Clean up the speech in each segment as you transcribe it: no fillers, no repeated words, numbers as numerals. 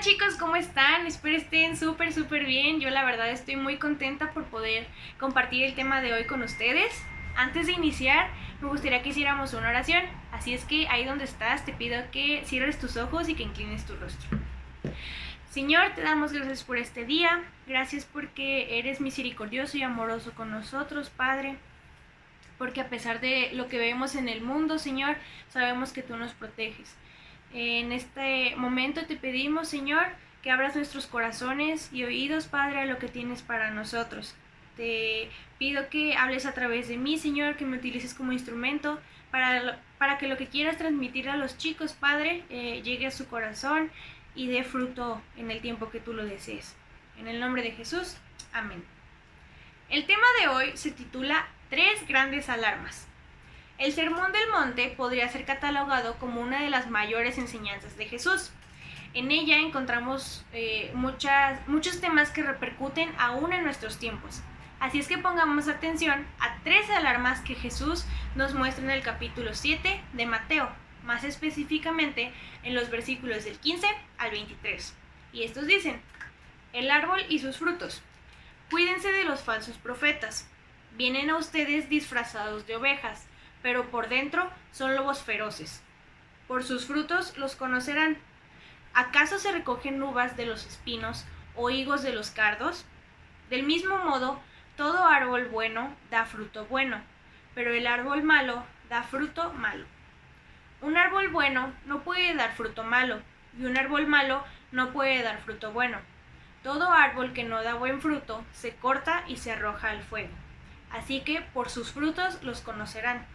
Hola chicos, ¿cómo están? Espero estén súper bien. Yo la verdad estoy muy contenta por poder compartir el tema de hoy con ustedes. Antes de iniciar, me gustaría que hiciéramos una oración. Así es que ahí donde estás te pido que cierres tus ojos y que inclines tu rostro. Señor, te damos gracias por este día. Gracias porque eres misericordioso y amoroso con nosotros, Padre. Porque a pesar de lo que vemos en el mundo, Señor, sabemos que tú nos proteges. En este momento te pedimos, Señor, que abras nuestros corazones y oídos, Padre, a lo que tienes para nosotros. Te pido que hables a través de mí, Señor, que me utilices como instrumento para que lo que quieras transmitir a los chicos, Padre, llegue a su corazón y dé fruto en el tiempo que tú lo desees. En el nombre de Jesús, amén. El tema de hoy se titula Tres grandes alarmas. El Sermón del Monte podría ser catalogado como una de las mayores enseñanzas de Jesús. En ella encontramos muchos temas que repercuten aún en nuestros tiempos. Así es que pongamos atención a tres alarmas que Jesús nos muestra en el capítulo 7 de Mateo, más específicamente en los versículos del 15 al 23. Y estos dicen: el árbol y sus frutos. Cuídense de los falsos profetas. Vienen a ustedes disfrazados de ovejas, pero por dentro son lobos feroces. Por sus frutos los conocerán. ¿Acaso se recogen uvas de los espinos o higos de los cardos? Del mismo modo, todo árbol bueno da fruto bueno, pero el árbol malo da fruto malo. Un árbol bueno no puede dar fruto malo, y un árbol malo no puede dar fruto bueno. Todo árbol que no da buen fruto se corta y se arroja al fuego. Así que por sus frutos los conocerán.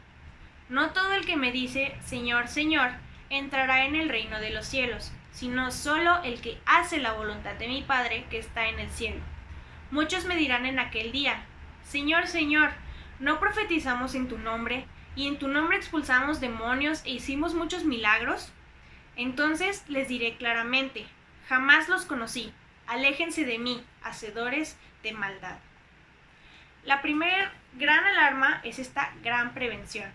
No todo el que me dice, Señor, Señor, entrará en el reino de los cielos, sino solo el que hace la voluntad de mi Padre que está en el cielo. Muchos me dirán en aquel día, Señor, Señor, ¿no profetizamos en tu nombre, y en tu nombre expulsamos demonios e hicimos muchos milagros? Entonces les diré claramente, jamás los conocí, aléjense de mí, hacedores de maldad. La primera gran alarma es esta gran prevención.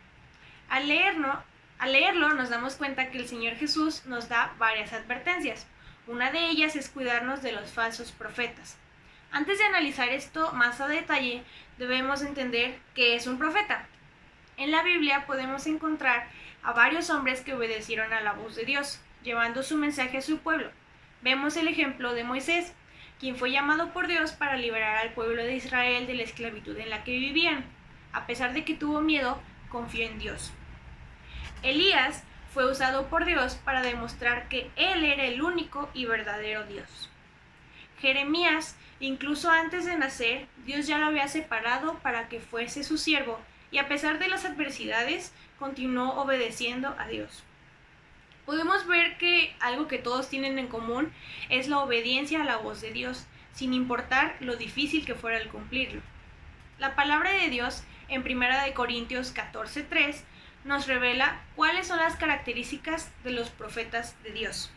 Al leerlo nos damos cuenta que el Señor Jesús nos da varias advertencias. Una de ellas es cuidarnos de los falsos profetas. Antes de analizar esto más a detalle, debemos entender qué es un profeta. En la Biblia podemos encontrar a varios hombres que obedecieron a la voz de Dios, llevando su mensaje a su pueblo. Vemos el ejemplo de Moisés, quien fue llamado por Dios para liberar al pueblo de Israel de la esclavitud en la que vivían. A pesar de que tuvo miedo, confió en Dios. Elías fue usado por Dios para demostrar que Él era el único y verdadero Dios. Jeremías, incluso antes de nacer, Dios ya lo había separado para que fuese su siervo, y a pesar de las adversidades, continuó obedeciendo a Dios. Podemos ver que algo que todos tienen en común es la obediencia a la voz de Dios, sin importar lo difícil que fuera el cumplirlo. La palabra de Dios en 1 Corintios 14:3 nos revela cuáles son las características de los profetas de Dios.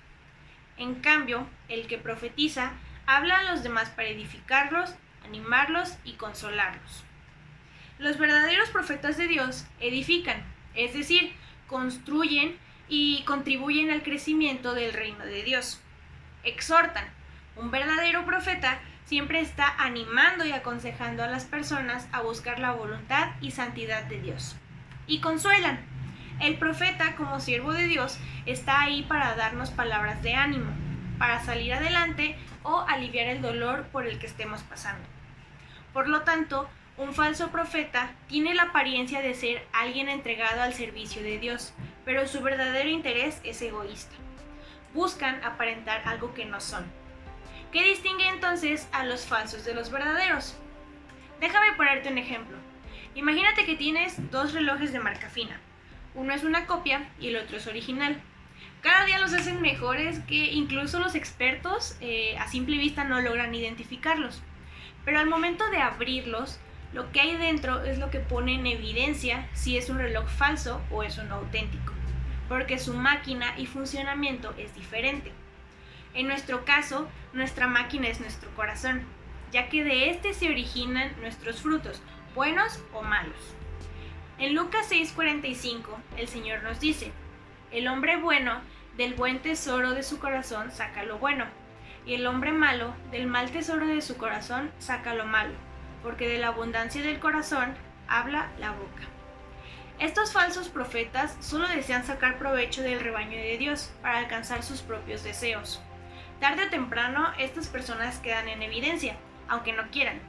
En cambio, el que profetiza habla a los demás para edificarlos, animarlos y consolarlos. Los verdaderos profetas de Dios edifican, es decir, construyen y contribuyen al crecimiento del reino de Dios. Exhortan. Un verdadero profeta siempre está animando y aconsejando a las personas a buscar la voluntad y santidad de Dios. Y consuelan. El profeta, como siervo de Dios, está ahí para darnos palabras de ánimo, para salir adelante o aliviar el dolor por el que estemos pasando. Por lo tanto, un falso profeta tiene la apariencia de ser alguien entregado al servicio de Dios, pero su verdadero interés es egoísta. Buscan aparentar algo que no son. ¿Qué distingue entonces a los falsos de los verdaderos? Déjame ponerte un ejemplo. Imagínate que tienes dos relojes de marca fina. Uno es una copia y el otro es original. Cada día los hacen mejores que incluso los expertos a simple vista no logran identificarlos. Pero al momento de abrirlos, lo que hay dentro es lo que pone en evidencia si es un reloj falso o es uno auténtico, porque su máquina y funcionamiento es diferente. En nuestro caso, nuestra máquina es nuestro corazón, ya que de este se originan nuestros frutos, buenos o malos. En Lucas 6:45, el Señor nos dice: el hombre bueno del buen tesoro de su corazón saca lo bueno, y el hombre malo del mal tesoro de su corazón saca lo malo, porque de la abundancia del corazón habla la boca. Estos falsos profetas solo desean sacar provecho del rebaño de Dios para alcanzar sus propios deseos. Tarde o temprano, estas personas quedan en evidencia, aunque no quieran.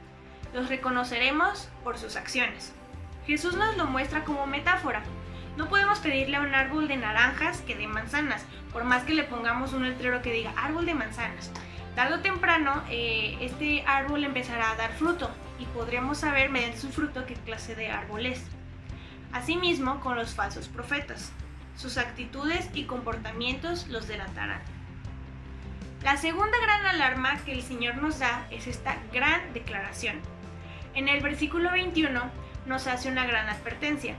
Los reconoceremos por sus acciones. Jesús nos lo muestra como metáfora. No podemos pedirle a un árbol de naranjas que dé manzanas, por más que le pongamos un letrero que diga árbol de manzanas. Tarde o temprano, este árbol empezará a dar fruto y podremos saber mediante su fruto qué clase de árbol es. Asimismo, con los falsos profetas, sus actitudes y comportamientos los delatarán. La segunda gran alarma que el Señor nos da es esta gran declaración. En el versículo 21 nos hace una gran advertencia.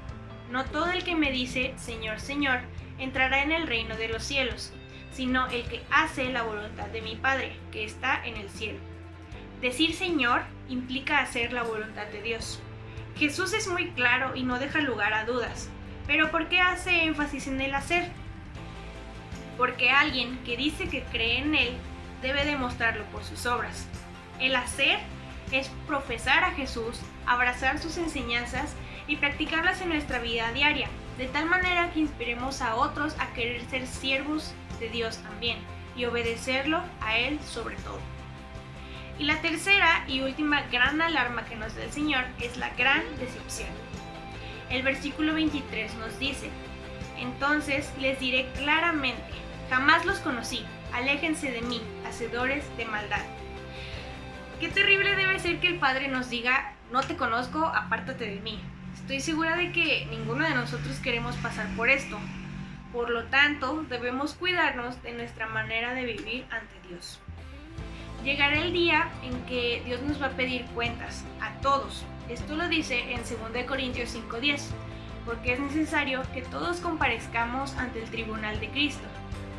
No todo el que me dice, Señor, Señor, entrará en el reino de los cielos, sino el que hace la voluntad de mi Padre, que está en el cielo. Decir Señor implica hacer la voluntad de Dios. Jesús es muy claro y no deja lugar a dudas. ¿Pero por qué hace énfasis en el hacer? Porque alguien que dice que cree en Él debe demostrarlo por sus obras. El hacer es profesar a Jesús, abrazar sus enseñanzas y practicarlas en nuestra vida diaria, de tal manera que inspiremos a otros a querer ser siervos de Dios también y obedecerlo a Él sobre todo. Y la tercera y última gran alarma que nos da el Señor es la gran decepción. El versículo 23 nos dice: entonces les diré claramente, jamás los conocí, aléjense de mí, hacedores de maldad. Qué terrible debe ser que el Padre nos diga, no te conozco, apártate de mí. Estoy segura de que ninguno de nosotros queremos pasar por esto. Por lo tanto, debemos cuidarnos de nuestra manera de vivir ante Dios. Llegará el día en que Dios nos va a pedir cuentas, a todos. Esto lo dice en 2 Corintios 5:10, porque es necesario que todos comparezcamos ante el tribunal de Cristo,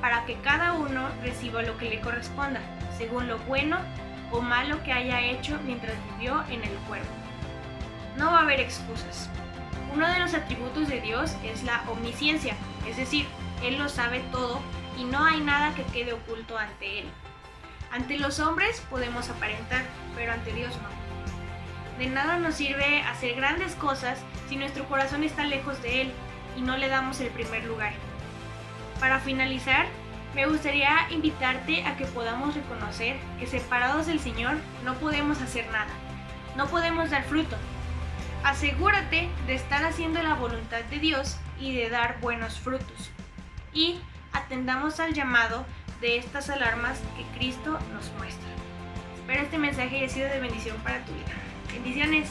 para que cada uno reciba lo que le corresponda, según lo bueno o malo que haya hecho mientras vivió en el cuerpo. No va a haber excusas. Uno de los atributos de Dios es la omnisciencia, es decir, Él lo sabe todo y no hay nada que quede oculto ante Él. Ante los hombres podemos aparentar, pero ante Dios no. De nada nos sirve hacer grandes cosas si nuestro corazón está lejos de Él y no le damos el primer lugar. Para finalizar, me gustaría invitarte a que podamos reconocer que separados del Señor no podemos hacer nada, no podemos dar fruto. Asegúrate de estar haciendo la voluntad de Dios y de dar buenos frutos. Y atendamos al llamado de estas alarmas que Cristo nos muestra. Espero este mensaje haya sido de bendición para tu vida. Bendiciones.